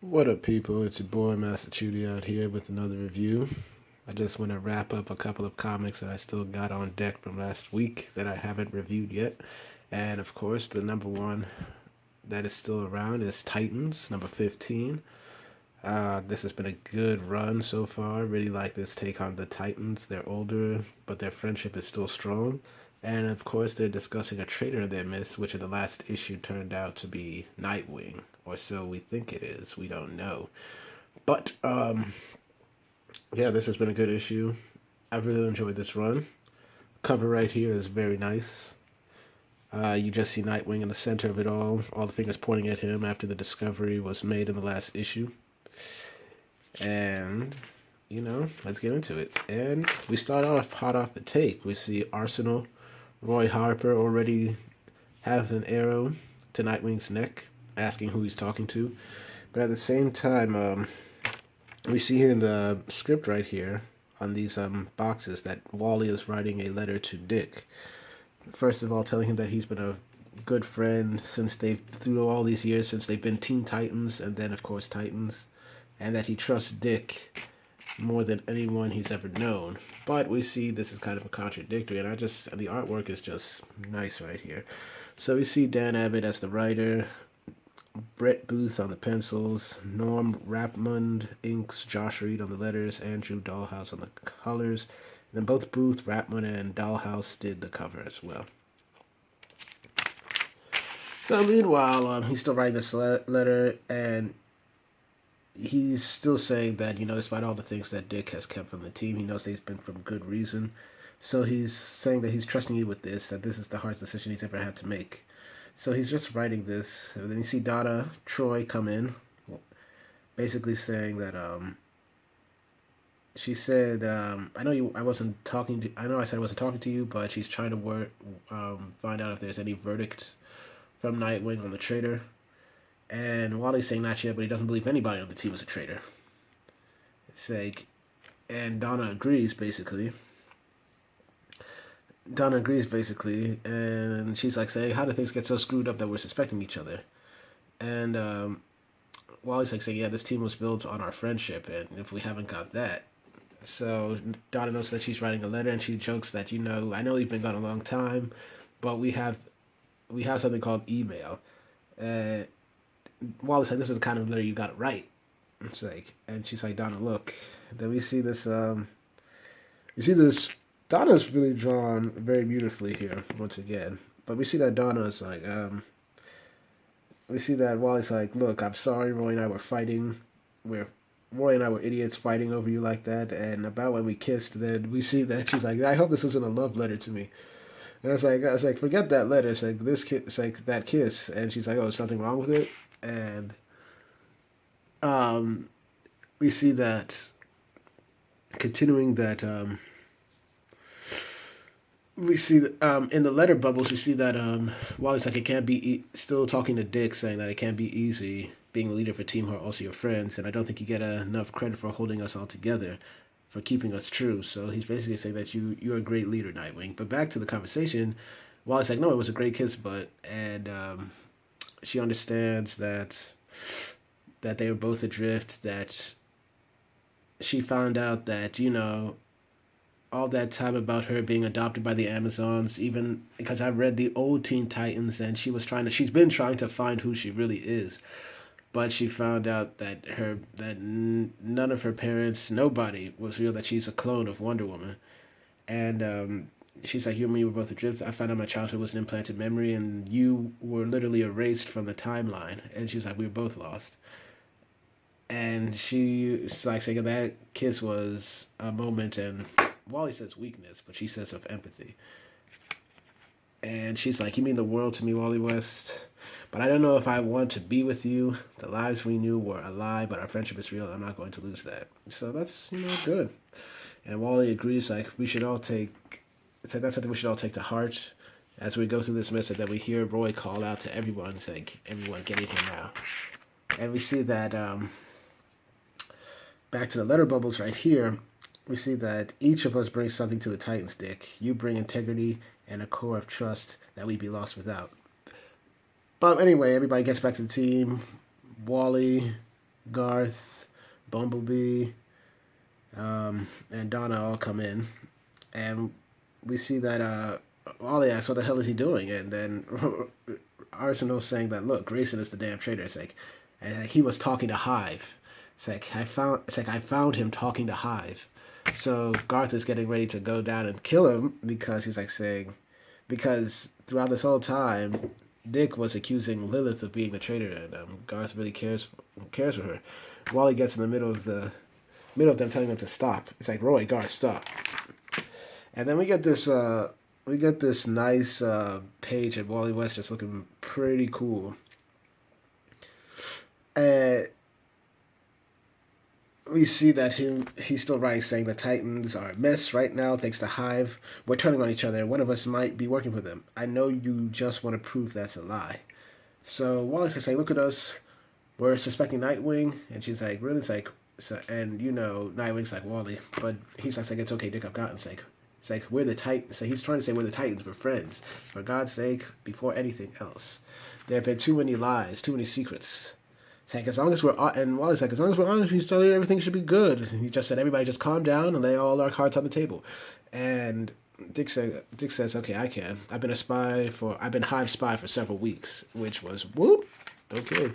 What up, people? It's your boy Master Chudy out here with another review. I just want to wrap up a couple of comics that I still got on deck from last week that I haven't reviewed yet. And of course, the number one that is still around is Titans, number 15. This has been a good run so far. Really like this take on the Titans. They're older, but their friendship is still strong. And of course, they're discussing a traitor in their midst, which in the last issue turned out to be Nightwing, or so we think it is. We don't know. But yeah, this has been a good issue. I've really enjoyed this run. Cover right here is very nice. You just see Nightwing in the center of it all the fingers pointing at him after the discovery was made in the last issue. And, let's get into it. And we start off hot off the take. We see Arsenal. Roy Harper already has an arrow to Nightwing's neck, asking who he's talking to. But at the same time, we see here in the script right here on these boxes that Wally is writing a letter to Dick. First of all, telling him that he's been a good friend through all these years since they've been Teen Titans and then of course Titans, and that he trusts Dick more than anyone he's ever known. But we see this is kind of a contradictory, and the artwork is just nice right here. So we see Dan Abbott as the writer, Brett Booth on the pencils, Norm Rapmund inks, Josh Reed on the letters, Andrew Dahlhaus on the colors. And then both Booth, Rapmund, and Dahlhaus did the cover as well. So meanwhile, he's still writing this letter, and he's still saying that, despite all the things that Dick has kept from the team, he knows they've been from good reason. So he's saying that he's trusting you with this, that this is the hardest decision he's ever had to make. So he's just writing this, and then you see Donna Troy come in, basically saying that she said, I know I wasn't talking to. I know I said I wasn't talking to you, but she's trying to find out if there's any verdict from Nightwing on the traitor. And Wally's saying not yet, but he doesn't believe anybody on the team is a traitor. It's like, and Donna agrees basically. And she's like saying, "How did things get so screwed up that we're suspecting each other?" And Wally's like saying, "Yeah, this team was built on our friendship, and if we haven't got that." So Donna knows that she's writing a letter, and she jokes that, I know you've been gone a long time, but we have something called email. Uh, Wally's like, "This is the kind of letter you got to write." It's like, and she's like, "Donna, look." Then we see this. You see this. Donna's really drawn very beautifully here once again, but we see that Donna's like, we see that Wally's like, "Look, I'm sorry, Roy and I were fighting. Roy and I were idiots fighting over you like that, and about when we kissed, then we see that she's like, I hope this isn't a love letter to me." And I was like, forget that letter. It's like this kiss, it's like that kiss, and she's like, "Oh, is something wrong with it?" And um, we see that continuing that we see in the letter bubbles, we see that Wally's like, it can't be still talking to Dick, saying that it can't be easy being a leader for a team who are also your friends, and I don't think you get enough credit for holding us all together, for keeping us true. So he's basically saying that you're a great leader, Nightwing. But back to the conversation, Wally's like, no, it was a great kiss, but and she understands that they were both adrift, that she found out that all that time about her being adopted by the Amazons, even because I read the old Teen Titans, and she's been trying to find who she really is, but she found out none of her parents, nobody was real, that she's a clone of Wonder Woman. And she's like, "You and me were both adrift. I found out my childhood was an implanted memory, and you were literally erased from the timeline." And she was like, "We were both lost." And she's like saying that kiss was a moment, and Wally says weakness, but she says of empathy. And she's like, "You mean the world to me, Wally West. But I don't know if I want to be with you. The lives we knew were a lie, but our friendship is real. I'm not going to lose that." So that's, good. And Wally agrees, like, we should all take, it's like that's something we should all take to heart. As we go through this message, that we hear Roy call out to everyone, saying, "Everyone, get in here now." And we see that, back to the letter bubbles right here, we see that each of us brings something to the Titans, Dick. You bring integrity and a core of trust that we'd be lost without. But anyway, everybody gets back to the team. Wally Garth, Bumblebee, and Donna all come in, and we see that Wally asks, "What the hell is he doing?" And then Arsenal's saying that, "Look, Grayson is the damn traitor." It's like, and like, he was talking to Hive. I found him talking to Hive. So Garth is getting ready to go down and kill him because he's like saying, because throughout this whole time, Dick was accusing Lilith of being the traitor, and Garth really cares for her. Wally gets in the middle of them telling them to stop. It's like, Roy, Garth, stop. And then we get this nice page of Wally West just looking pretty cool. And we see that he's still writing saying the Titans are a mess right now thanks to Hive. We're turning on each other. One of us might be working for them. I know you just want to prove that's a lie. So Wally's like, look at us. We're suspecting Nightwing. And she's like, really? It's like, so, and you know, Nightwing's like, Wally. But he's like, it's okay, Dick, I've got it. It's like, we're the Titans. So he's trying to say we're the Titans. We're friends. For God's sake, before anything else. There have been too many lies, too many secrets. It's like, as long as we're, and Wally's like, as long as we're honest with each other, everything should be good. And he just said, everybody just calm down and lay all our cards on the table. And Dick says, okay, I can. I've been Hive spy for several weeks, which was, whoop, okay.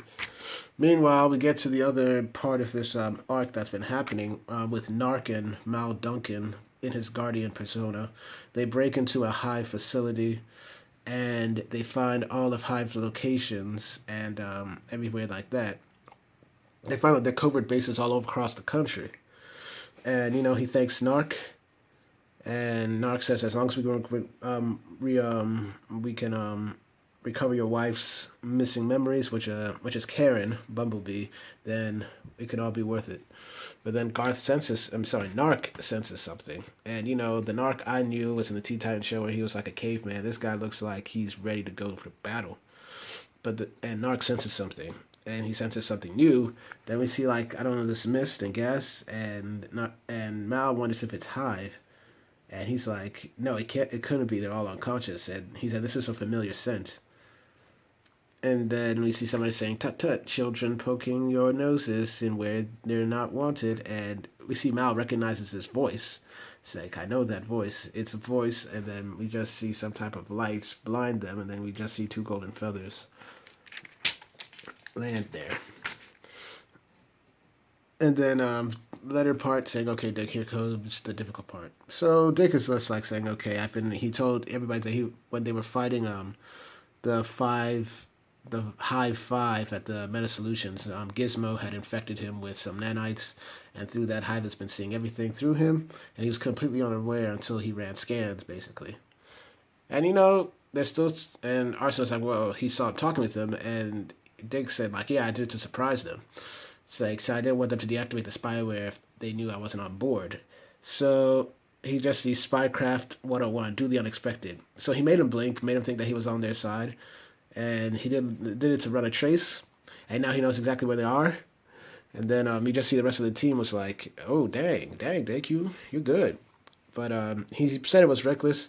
Meanwhile, we get to the other part of this arc that's been happening with Narc and Mal Duncan in his Guardian persona. They break into a Hive facility and they find all of Hive's locations and everywhere like that. They find out their covert bases all over across the country. And, you know, he thanks Narc. And Narc says, as long as we can recover your wife's missing memories, which is Karen, Bumblebee, then it could all be worth it. But then Narc senses something. And, you know, the Narc I knew was in the Teen Titans show where he was like a caveman. This guy looks like he's ready to go for battle. And Narc senses something. And he senses something new. Then we see, like, I don't know, this mist and gas. And Mal wonders if it's Hive. And he's like, no, it couldn't be. They're all unconscious. And he said, this is a familiar scent. And then we see somebody saying, tut tut, children poking your noses in where they're not wanted. And we see Mal recognizes his voice. It's like, I know that voice. It's a voice. And then we just see some type of lights blind them. And then we just see two golden feathers land there. And then letter part saying, okay, Dick, here comes the difficult part. So Dick is just like saying, okay, he told everybody that when they were fighting the Hive 5 at the Meta Solutions, Gizmo had infected him with some nanites, and through that, Hive has been seeing everything through him, and he was completely unaware until he ran scans, basically. And, you know, and Arsenal's like, well, he saw him talking with him, and Dick said, like, yeah, I did it to surprise them. It's like, so I didn't want them to deactivate the spyware if they knew I wasn't on board. So he just sees Spycraft 101, do the unexpected. So he made him blink, made him think that he was on their side, and he did it to run a trace, and now he knows exactly where they are. And then you just see the rest of the team was like, oh, dang, Dick, you're good. But he said it was reckless,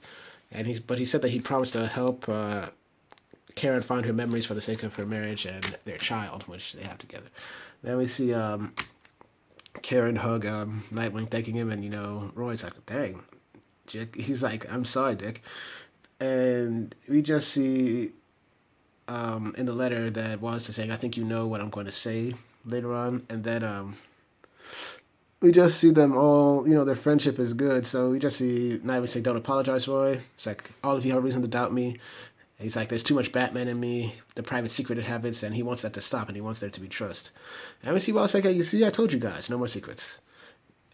but he said that he promised to help Karen find her memories for the sake of her marriage and their child, which they have together. Then we see Karen hug Nightwing, thanking him, and, you know, Roy's like, dang. He's like, I'm sorry, Dick. And we just see in the letter that Wallace is saying, I think you know what I'm going to say later on. And then we just see them all, you know, their friendship is good. So we just see Nightwing say, don't apologize, Roy. It's like, all of you have reason to doubt me. And he's like, there's too much Batman in me, the private secret habits, and he wants that to stop, and he wants there to be trust. And we see Wallace like, hey, you see, I told you guys, no more secrets.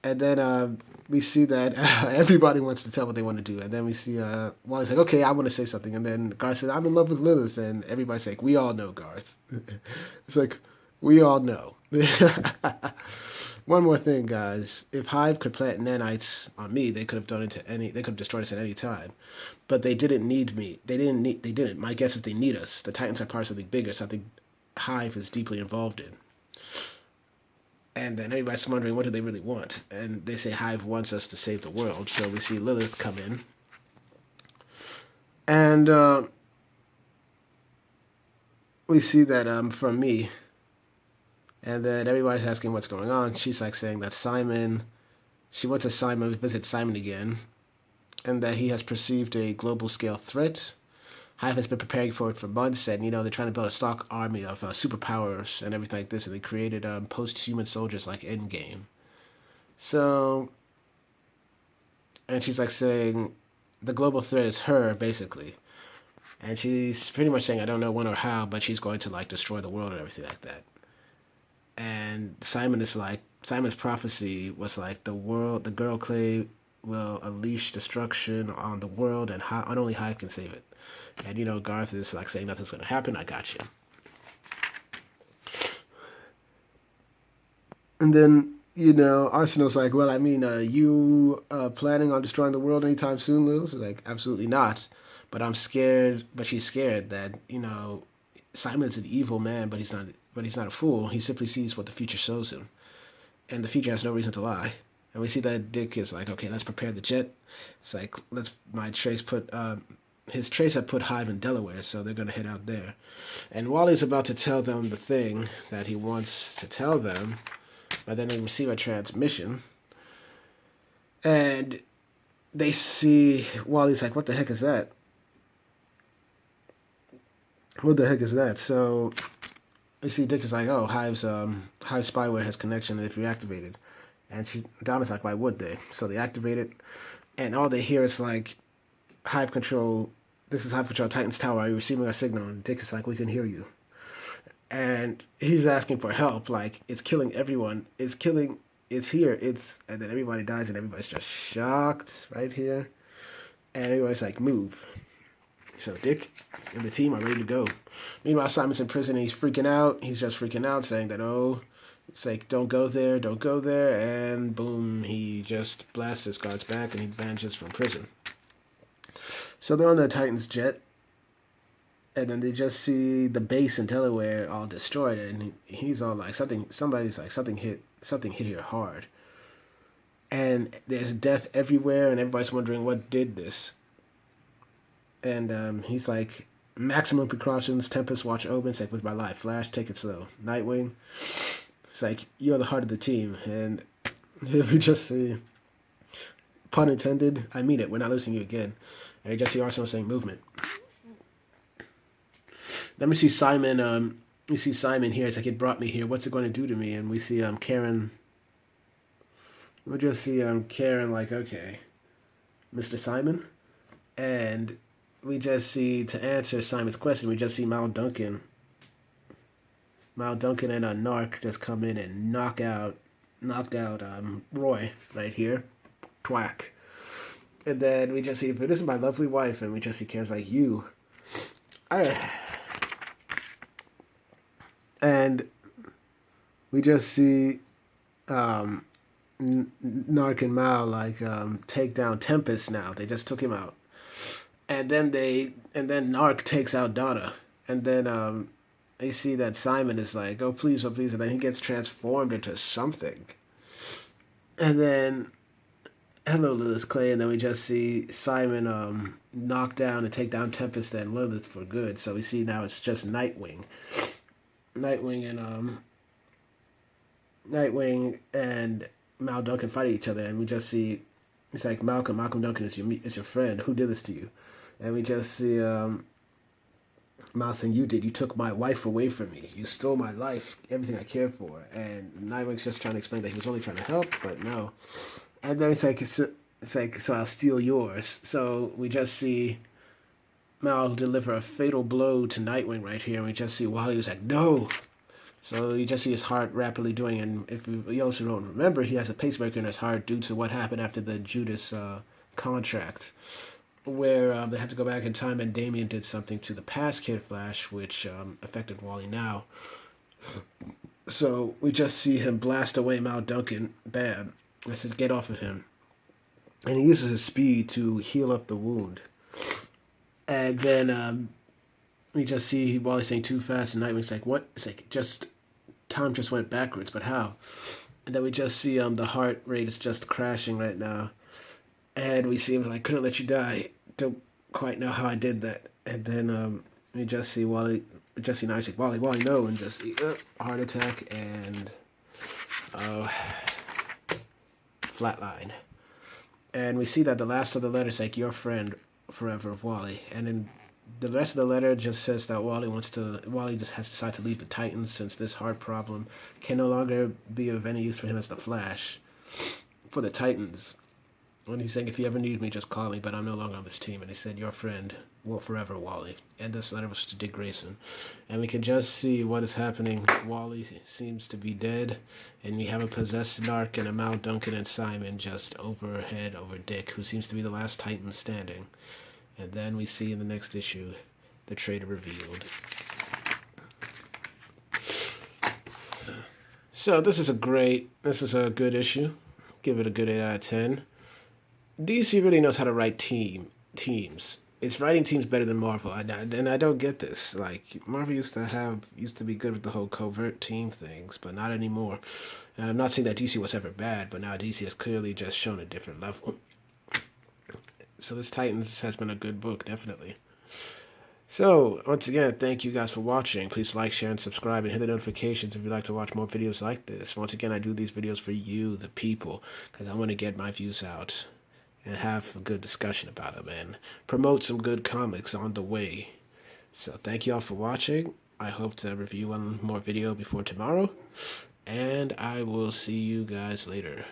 And then we see that everybody wants to tell what they want to do. And then we see Wally's like, okay, I want to say something. And then Garth says, I'm in love with Lilith. And everybody's like, we all know, Garth. It's like, we all know. One more thing, guys. If Hive could plant nanites on me, they could have destroyed us at any time. But they didn't need me. They didn't. My guess is they need us. The Titans are part of something bigger, something Hive is deeply involved in. And then everybody's wondering, what do they really want? And they say Hive wants us to save the world. So we see Lilith come in. And we see that, from me, And then everybody's asking what's going on. She's like saying that she went to visit Simon again, and that he has perceived a global scale threat. Hive has been preparing for it for months, and they're trying to build a stock army of superpowers and everything like this, and they created post-human soldiers like Endgame. So, and she's like saying the global threat is her basically, and she's pretty much saying I don't know when or how, but she's going to like destroy the world and everything like that. And Simon's prophecy was like the girl Clay will unleash destruction on the world, and only Hive can save it. And Garth is like saying nothing's gonna happen. I got you. And then Arsenal's like, well, I mean, you planning on destroying the world anytime soon, Lils? Like, absolutely not. But I'm scared. But she's scared that Simon's an evil man, but he's not. But he's not a fool. He simply sees what the future shows him, and the future has no reason to lie. And we see that Dick is like, okay, let's prepare the jet. It's like, his trace had put Hive in Delaware, so they're gonna head out there. And Wally's about to tell them the thing that he wants to tell them, but then they receive a transmission, and they see Wally's like, what the heck is that? What the heck is that? So you see Dick is like, oh, Hive spyware has connection if reactivated. And Donna's like, why would they? So they activate it, and all they hear is like, Hive Control, this is Hive Control Titan's Tower, are you receiving our signal? And Dick is like, we can hear you. And he's asking for help, like, it's killing everyone. It's here, and then everybody dies, and everybody's just shocked right here. And everybody's like, move. So Dick and the team are ready to go. Meanwhile, Simon's in prison, and he's freaking out. He's just freaking out, saying that, it's like, don't go there, and boom, he just blasts his guards back, and he vanishes from prison. So they're on the Titan's jet, and then they just see the base in Delaware all destroyed, and he's all like, somebody's like, something hit here hard. And there's death everywhere, and everybody's wondering what did this. And he's like, maximum precautions, Tempest, watch Omen, it's like, with my life, Flash, take it slow. Nightwing, it's like, you're the heart of the team. And we just see, pun intended, I mean it, we're not losing you again. And you just see Arsenal saying movement. Then we see Simon, here, it's like, it brought me here, what's it going to do to me? And we see Karen, we'll just see Karen like, okay, Mr. Simon. And we just see, to answer Simon's question, we just see Mal Duncan and Narc just come in and knocked out Roy right here. Twack. And then we just see, but this is my lovely wife, and we just see Karen's like, you. And we just see Narc and Mal like take down Tempest now. They just took him out. And then Narc takes out Donna. And then they see that Simon is like, oh please, and then he gets transformed into something. And then hello Lilith Clay, and then we just see Simon knock down and take down Tempest and Lilith for good. So we see now it's just Nightwing and Mal Duncan fight each other, and we just see it's like Malcolm Duncan is your friend. Who did this to you? And we just see Mal saying, you took my wife away from me. You stole my life, everything I cared for. And Nightwing's just trying to explain that he was only trying to help, but no. And then it's like, so I'll steal yours. So we just see Mal deliver a fatal blow to Nightwing right here, and we just see Wally was like, no. So you just see his heart rapidly doing, and if you also don't remember, he has a pacemaker in his heart due to what happened after the Judas contract, where they had to go back in time, and Damian did something to the past Kid Flash, which affected Wally now. So we just see him blast away Mal Duncan, bam. I said, get off of him. And he uses his speed to heal up the wound. And then we just see Wally saying too fast, and Nightwing's like, what? It's like, time just went backwards, but how? And then we just see the heart rate is just crashing right now. And we see him like, couldn't let you die. Don't quite know how I did that. And then we just see Wally Jesse and Isaac, Wally, no, and Jesse, heart attack and flatline. And we see that the last of the letter is like, your friend forever, Wally. And then the rest of the letter just says that Wally just has decided to leave the Titans since this heart problem can no longer be of any use for him as the Flash for the Titans. And he's saying, if you ever need me, just call me, but I'm no longer on this team. And he said, your friend, well, forever, Wally. And this letter was to Dick Grayson. And we can just see what is happening. Wally seems to be dead, and we have a possessed Narc and a Mal Duncan and Simon just overhead over Dick, who seems to be the last Titan standing. And then we see in the next issue, the traitor revealed. So this is a good issue. Give it a good 8 out of 10. DC really knows how to write teams. It's writing teams better than Marvel, and I don't get this. Like, Marvel used to be good with the whole covert team things, but not anymore. And I'm not saying that DC was ever bad, but now DC has clearly just shown a different level. So this Titans has been a good book, definitely. So, once again, thank you guys for watching. Please like, share, and subscribe, and hit the notifications if you'd like to watch more videos like this. Once again, I do these videos for you, the people, because I want to get my views out and have a good discussion about them and promote some good comics on the way. So thank you all for watching. I hope to review one more video before tomorrow, and I will see you guys later.